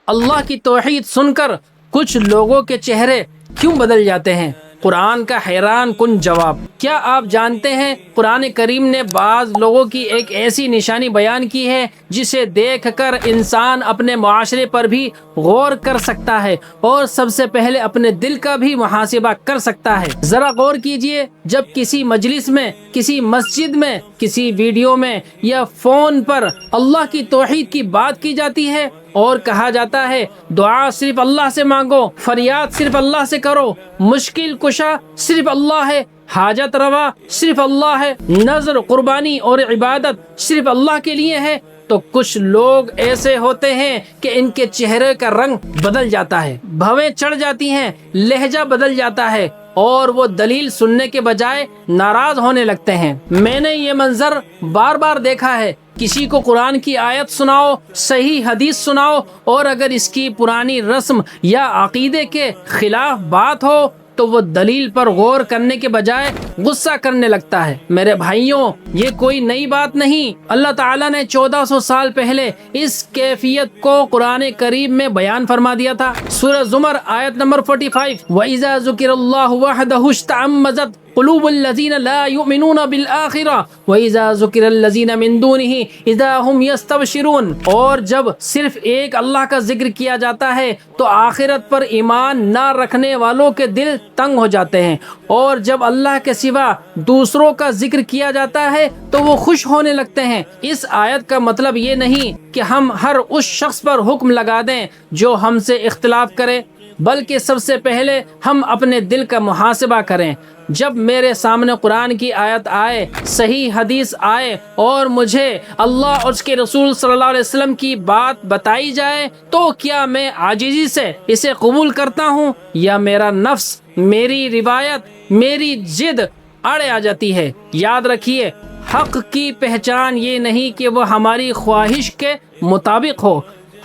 اللہ کی توحید سن کر کچھ لوگوں کے چہرے کیوں بدل جاتے ہیں؟ قرآن کا حیران کن جواب۔ کیا آپ جانتے ہیں قرآن کریم نے بعض لوگوں کی ایک ایسی نشانی بیان کی ہے جسے دیکھ کر انسان اپنے معاشرے پر بھی غور کر سکتا ہے اور سب سے پہلے اپنے دل کا بھی محاسبہ کر سکتا ہے۔ ذرا غور کیجئے، جب کسی مجلس میں، کسی مسجد میں، کسی ویڈیو میں یا فون پر اللہ کی توحید کی بات کی جاتی ہے اور کہا جاتا ہے دعا صرف اللہ سے مانگو، فریاد صرف اللہ سے کرو، مشکل کشا صرف اللہ ہے، حاجت روا صرف اللہ ہے، نذر، قربانی اور عبادت صرف اللہ کے لیے ہے، تو کچھ لوگ ایسے ہوتے ہیں کہ ان کے چہرے کا رنگ بدل جاتا ہے، بھویں چڑھ جاتی ہیں، لہجہ بدل جاتا ہے اور وہ دلیل سننے کے بجائے ناراض ہونے لگتے ہیں۔ میں نے یہ منظر بار بار دیکھا ہے۔ کسی کو قرآن کی آیت سناؤ، صحیح حدیث سناؤ، اور اگر اس کی پرانی رسم یا عقیدے کے خلاف بات ہو تو وہ دلیل پر غور کرنے کے بجائے غصہ کرنے لگتا ہے۔ میرے بھائیوں، یہ کوئی نئی بات نہیں۔ اللہ تعالیٰ نے 1400 سال پہلے اس کیفیت کو قرآن کریم میں بیان فرما دیا تھا۔ سورہ زمر آیت نمبر 45، وَإِذَا ذُكِرَ اللَّهُ وَحْدَهُ اشْتَعَمَّزَتْ قلوب الذين لا يؤمنون بالآخرة وإذا ذكر الذين من دونه إذا هم يستبشرون۔ اور جب صرف ایک اللہ کا ذکر کیا جاتا ہے تو آخرت پر ایمان نہ رکھنے والوں کے دل تنگ ہو جاتے ہیں، اور جب اللہ کے سوا دوسروں کا ذکر کیا جاتا ہے تو وہ خوش ہونے لگتے ہیں۔ اس آیت کا مطلب یہ نہیں کہ ہم ہر اس شخص پر حکم لگا دیں جو ہم سے اختلاف کرے، بلکہ سب سے پہلے ہم اپنے دل کا محاسبہ کریں۔ جب میرے سامنے قرآن کی آیت آئے، صحیح حدیث آئے اور مجھے اللہ اور اس کے رسول صلی اللہ علیہ وسلم کی بات بتائی جائے تو کیا میں عاجزی سے اسے قبول کرتا ہوں، یا میرا نفس، میری روایت، میری ضد اڑے آ جاتی ہے؟ یاد رکھیے، حق کی پہچان یہ نہیں کہ وہ ہماری خواہش کے مطابق ہو۔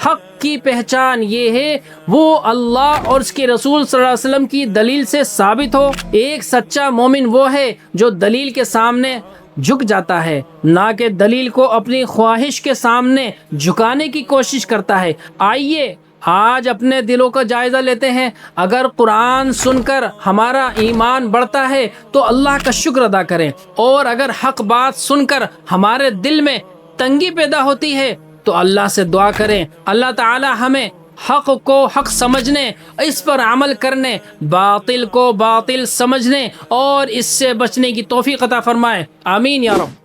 حق کی پہچان یہ ہے وہ اللہ اور اس کے رسول صلی اللہ علیہ وسلم کی دلیل سے ثابت ہو۔ ایک سچا مومن وہ ہے جو دلیل کے سامنے جھک جاتا ہے، نہ کہ دلیل کو اپنی خواہش کے سامنے جھکانے کی کوشش کرتا ہے۔ آئیے آج اپنے دلوں کا جائزہ لیتے ہیں۔ اگر قرآن سن کر ہمارا ایمان بڑھتا ہے تو اللہ کا شکر ادا کریں، اور اگر حق بات سن کر ہمارے دل میں تنگی پیدا ہوتی ہے تو اللہ سے دعا کریں اللہ تعالی ہمیں حق کو حق سمجھنے، اس پر عمل کرنے، باطل کو باطل سمجھنے اور اس سے بچنے کی توفیق عطا فرمائے۔ آمین یا رب۔